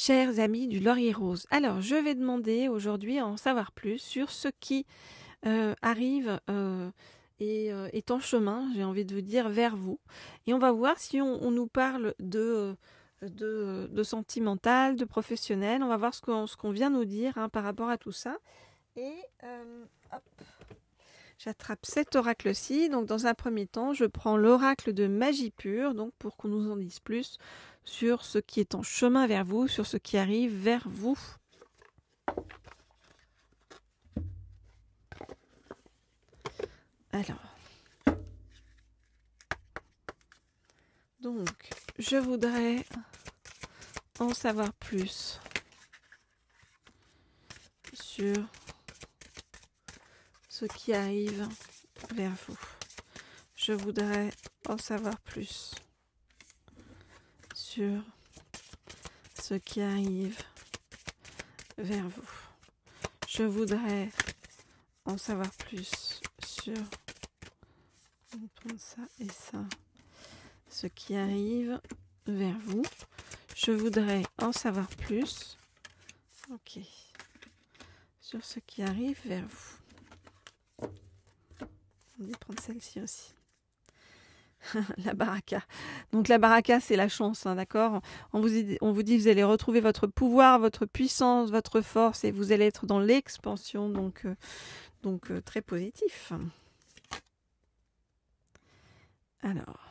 Chers amis du Laurier Rose, alors je vais demander aujourd'hui à en savoir plus sur ce qui arrive et est en chemin, j'ai envie de vous dire, vers vous. Et on va voir si on nous parle de sentimental, de professionnel. On va voir ce qu'on vient nous dire par rapport à tout ça. Et hop, j'attrape cet oracle-ci. Donc dans un premier temps, je prends l'oracle de magie pure, donc pour qu'on nous en dise plus sur ce qui est en chemin vers vous, sur ce qui arrive vers vous. Alors, donc, je voudrais en savoir plus sur ce qui arrive vers vous. Je voudrais en savoir plus sur ce qui arrive vers vous. Je voudrais en savoir plus sur, on va prendre ça et ça, ce qui arrive vers vous. Je voudrais en savoir plus, ok, sur ce qui arrive vers vous. On va prendre celle-ci aussi. La baraka. Donc la baraka, c'est la chance, d'accord. On vous dit, vous allez retrouver votre pouvoir, votre puissance, votre force, et vous allez être dans l'expansion, donc très positif. Alors.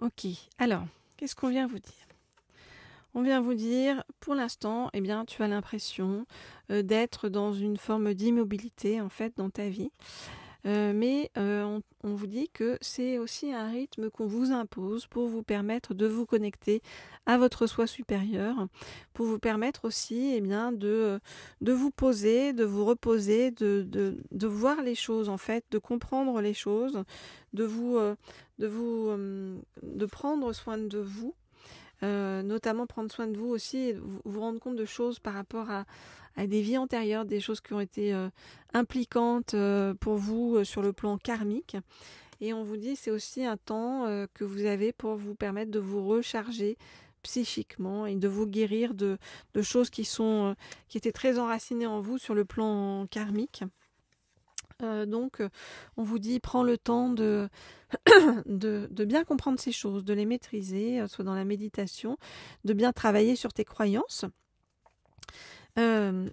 Ok, alors, qu'est-ce qu'on vient vous dire? On vient vous dire, pour l'instant, eh bien, tu as l'impression d'être dans une forme d'immobilité, en fait, dans ta vie. Mais on vous dit que c'est aussi un rythme qu'on vous impose pour vous permettre de vous connecter à votre soi supérieur, pour vous permettre aussi de vous poser, de vous reposer, de voir les choses en fait, de comprendre les choses, de prendre soin de vous. Notamment prendre soin de vous aussi et vous rendre compte de choses par rapport à des vies antérieures, des choses qui ont été impliquantes pour vous sur le plan karmique. Et on vous dit c'est aussi un temps que vous avez pour vous permettre de vous recharger psychiquement et de vous guérir de choses qui étaient très enracinées en vous sur le plan karmique. Donc, on vous dit, prends le temps de bien comprendre ces choses, de les maîtriser, soit dans la méditation, de bien travailler sur tes croyances. On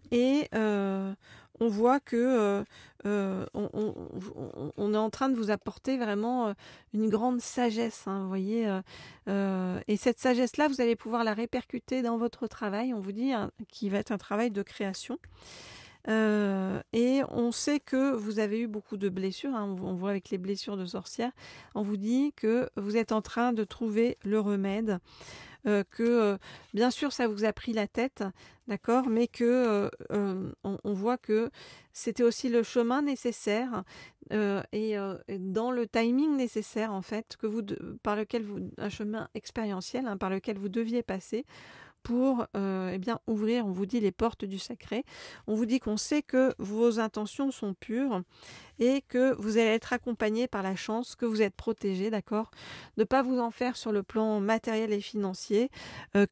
voit que on est en train de vous apporter vraiment une grande sagesse, vous voyez. Et cette sagesse-là, vous allez pouvoir la répercuter dans votre travail. On vous dit qu'il va être un travail de création. Et on sait que vous avez eu beaucoup de blessures, on voit avec les blessures de sorcière, on vous dit que vous êtes en train de trouver le remède, que bien sûr ça vous a pris la tête, d'accord, mais que on voit que c'était aussi le chemin nécessaire et dans le timing nécessaire en fait, un chemin expérientiel par lequel vous deviez passer pour ouvrir, on vous dit, les portes du sacré. On vous dit qu'on sait que vos intentions sont pures et que vous allez être accompagné par la chance, que vous êtes protégé, d'accord, de ne pas vous en faire sur le plan matériel et financier,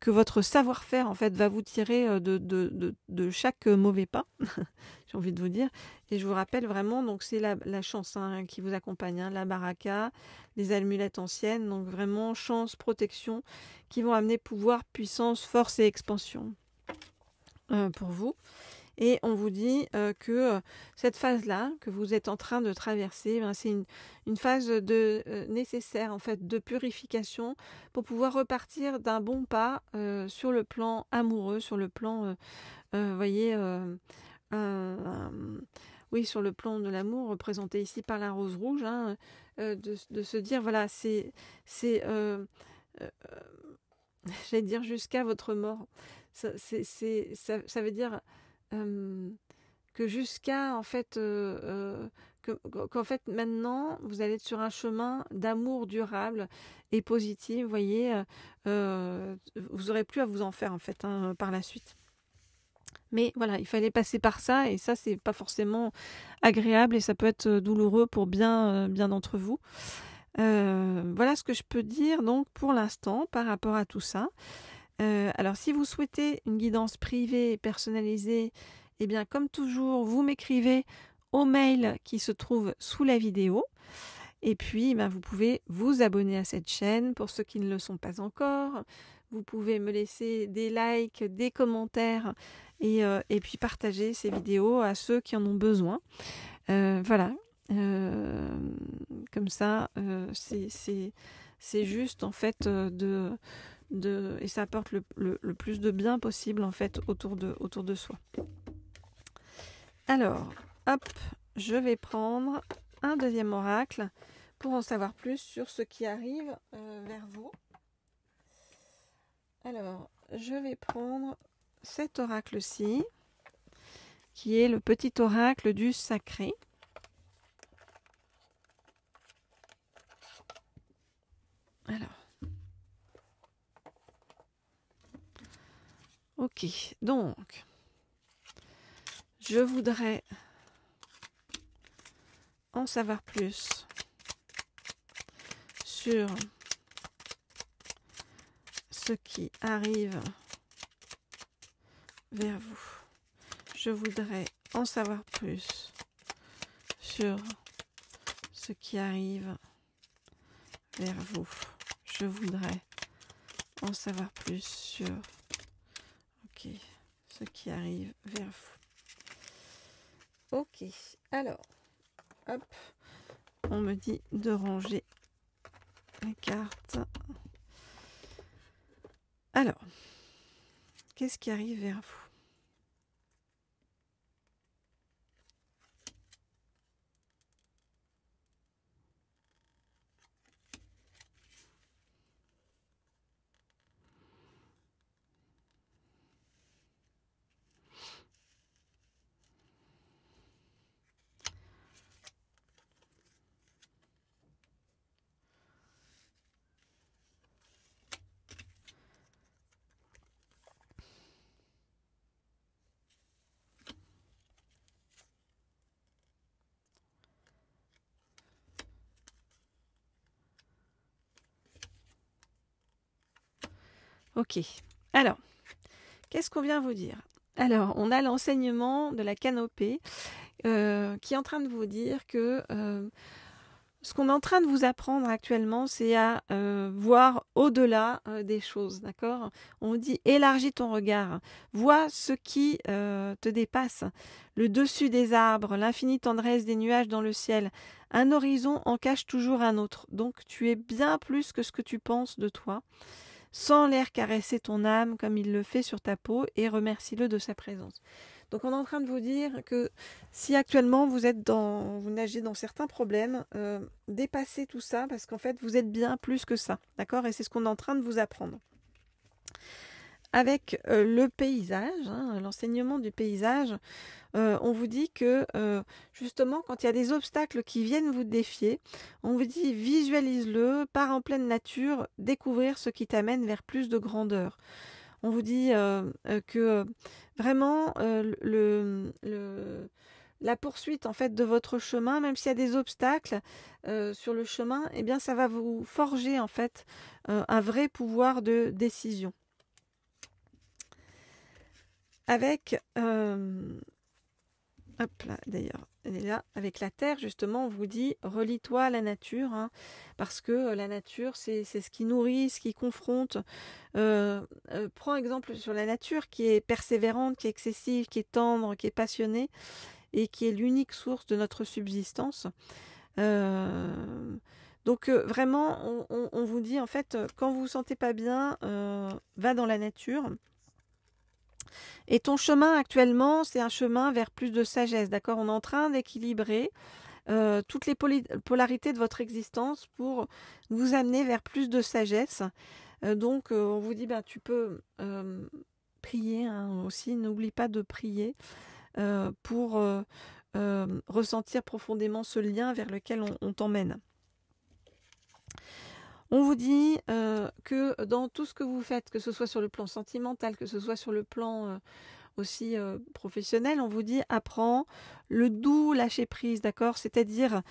que votre savoir-faire, en fait, va vous tirer de chaque mauvais pas, j'ai envie de vous dire. Et je vous rappelle vraiment, donc c'est la chance qui vous accompagne, la baraka, les amulettes anciennes, donc vraiment chance, protection, qui vont amener pouvoir, puissance, force et expansion pour vous. Et on vous dit que cette phase-là que vous êtes en train de traverser, c'est une phase nécessaire en fait de purification pour pouvoir repartir d'un bon pas sur le plan amoureux, sur le plan, voyez, oui, sur le plan de l'amour représenté ici par la rose rouge, hein, de se dire voilà, c'est j'allais dire jusqu'à votre mort. Ça veut dire que jusqu'à en fait qu'en fait maintenant vous allez être sur un chemin d'amour durable et positif, vous voyez, vous aurez plus à vous en faire en fait hein, par la suite. Mais voilà, il fallait passer par ça et ça c'est pas forcément agréable et ça peut être douloureux pour bien d'entre vous. Voilà ce que je peux dire donc pour l'instant par rapport à tout ça. Alors si vous souhaitez une guidance privée et personnalisée, eh bien comme toujours, vous m'écrivez au mail qui se trouve sous la vidéo. Et puis vous pouvez vous abonner à cette chaîne pour ceux qui ne le sont pas encore. Vous pouvez me laisser des likes, des commentaires et puis partager ces vidéos à ceux qui en ont besoin. Voilà. Comme ça, c'est juste en fait et ça apporte le plus de bien possible en fait autour de soi. Alors, hop, je vais prendre un deuxième oracle pour en savoir plus sur ce qui arrive vers vous. Alors, je vais prendre cet oracle-ci, qui est le petit oracle du sacré. Alors, ok, donc, je voudrais en savoir plus sur ce qui arrive vers vous. Je voudrais en savoir plus sur ce qui arrive vers vous. Je voudrais en savoir plus sur ce qui arrive vers vous. Ok, alors, hop, on me dit de ranger les cartes. Alors, qu'est-ce qui arrive vers vous ? Ok, alors, qu'est-ce qu'on vient vous dire ? Alors, on a l'enseignement de la canopée qui est en train de vous dire que ce qu'on est en train de vous apprendre actuellement, c'est à voir au-delà des choses, d'accord ? On vous dit élargis ton regard, vois ce qui te dépasse, le dessus des arbres, l'infinie tendresse des nuages dans le ciel. Un horizon en cache toujours un autre, donc tu es bien plus que ce que tu penses de toi. Sens l'air caresser ton âme comme il le fait sur ta peau et remercie-le de sa présence. Donc on est en train de vous dire que si actuellement vous nagez dans certains problèmes, dépassez tout ça parce qu'en fait vous êtes bien plus que ça, d'accord ? Et c'est ce qu'on est en train de vous apprendre. Avec le paysage, hein, l'enseignement du paysage, on vous dit que justement quand il y a des obstacles qui viennent vous défier, on vous dit visualise-le, pars en pleine nature, découvrir ce qui t'amène vers plus de grandeur. On vous dit que vraiment la poursuite en fait de votre chemin, même s'il y a des obstacles sur le chemin, eh bien ça va vous forger en fait un vrai pouvoir de décision. Avec Hop là, d'ailleurs, elle est là. Avec la terre, justement, on vous dit, relie-toi à la nature, hein, parce que la nature, c'est ce qui nourrit, ce qui confronte. Prends exemple sur la nature qui est persévérante, qui est excessive, qui est tendre, qui est passionnée, et qui est l'unique source de notre subsistance. Donc vraiment, on vous dit, en fait, quand vous vous sentez pas bien, va dans la nature. Et ton chemin actuellement, c'est un chemin vers plus de sagesse, d'accord? On est en train d'équilibrer toutes les polarités de votre existence pour vous amener vers plus de sagesse. Donc, on vous dit, ben, tu peux prier, hein, aussi. N'oublie pas de prier pour ressentir profondément ce lien vers lequel on t'emmène. On vous dit que dans tout ce que vous faites, que ce soit sur le plan sentimental, que ce soit sur le plan aussi professionnel, on vous dit apprends le doux lâcher prise, d'accord? C'est-à-dire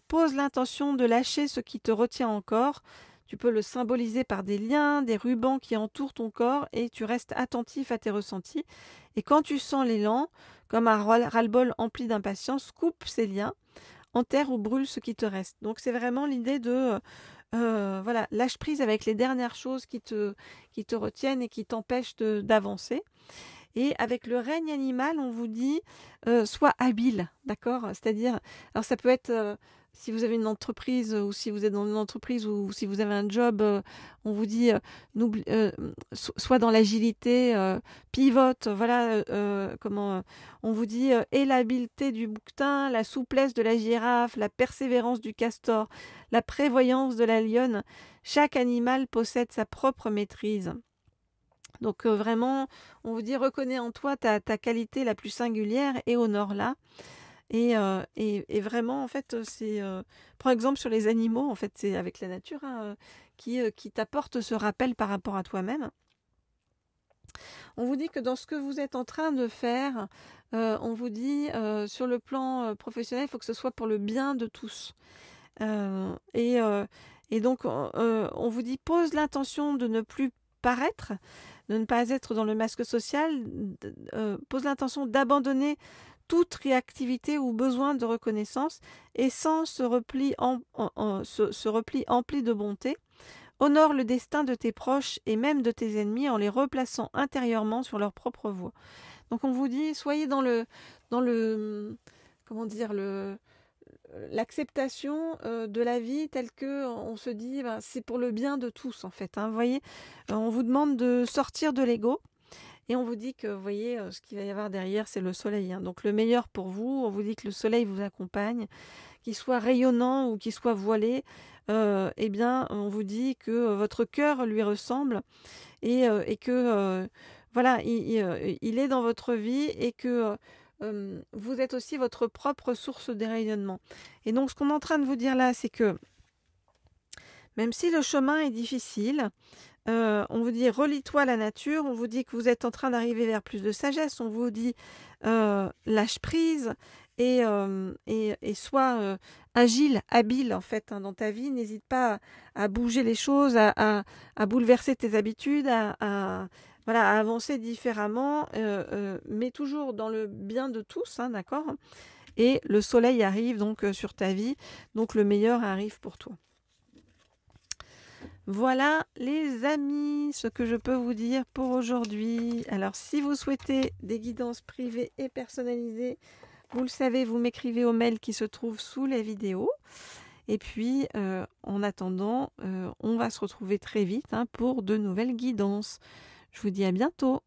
pose l'intention de lâcher ce qui te retient encore. Tu peux le symboliser par des liens, des rubans qui entourent ton corps et tu restes attentif à tes ressentis. Et quand tu sens l'élan, comme un ras-le-bol empli d'impatience, coupe ces liens, enterre ou brûle ce qui te reste. Donc c'est vraiment l'idée de voilà, lâche prise avec les dernières choses qui te retiennent et qui t'empêchent d'avancer. Et avec le règne animal, on vous dit sois habile, d'accord? C'est-à-dire, alors ça peut être si vous avez une entreprise ou si vous êtes dans une entreprise ou si vous avez un job, on vous dit sois dans l'agilité, pivote, voilà comment on vous dit aie l'habileté du bouquetin, la souplesse de la girafe, la persévérance du castor, la prévoyance de la lionne. Chaque animal possède sa propre maîtrise. Donc vraiment, on vous dit reconnais en toi ta qualité la plus singulière et honore-la. Et vraiment, en fait, c'est par exemple sur les animaux, en fait, c'est avec la nature hein, qui t'apporte ce rappel par rapport à toi-même. On vous dit que dans ce que vous êtes en train de faire, on vous dit sur le plan professionnel, il faut que ce soit pour le bien de tous. Et donc, on vous dit pose l'intention de ne plus paraître, de ne pas être dans le masque social, pose l'intention d'abandonner toute réactivité ou besoin de reconnaissance et sans ce repli empli de bonté. Honore le destin de tes proches et même de tes ennemis en les replaçant intérieurement sur leur propre voie. Donc on vous dit, soyez dans le comment dire, l'acceptation de la vie telle que on se dit ben, c'est pour le bien de tous en fait. Hein. Vous voyez, on vous demande de sortir de l'ego et on vous dit que vous voyez ce qu'il va y avoir derrière c'est le soleil. Hein. Donc le meilleur pour vous, on vous dit que le soleil vous accompagne, qu'il soit rayonnant ou qu'il soit voilé. Eh bien on vous dit que votre cœur lui ressemble et que voilà il est dans votre vie et que vous êtes aussi votre propre source de rayonnement. Et donc, ce qu'on est en train de vous dire là, c'est que même si le chemin est difficile, on vous dit relie-toi à la nature, on vous dit que vous êtes en train d'arriver vers plus de sagesse, on vous dit lâche prise et sois agile, habile en fait hein, dans ta vie. N'hésite pas à bouger les choses, à bouleverser tes habitudes, voilà, à avancer différemment, mais toujours dans le bien de tous, hein, d'accord? Et le soleil arrive donc sur ta vie, donc le meilleur arrive pour toi. Voilà les amis, ce que je peux vous dire pour aujourd'hui. Alors si vous souhaitez des guidances privées et personnalisées, vous le savez, vous m'écrivez au mail qui se trouve sous les vidéos. Et puis, en attendant, on va se retrouver très vite hein, pour de nouvelles guidances. Je vous dis à bientôt.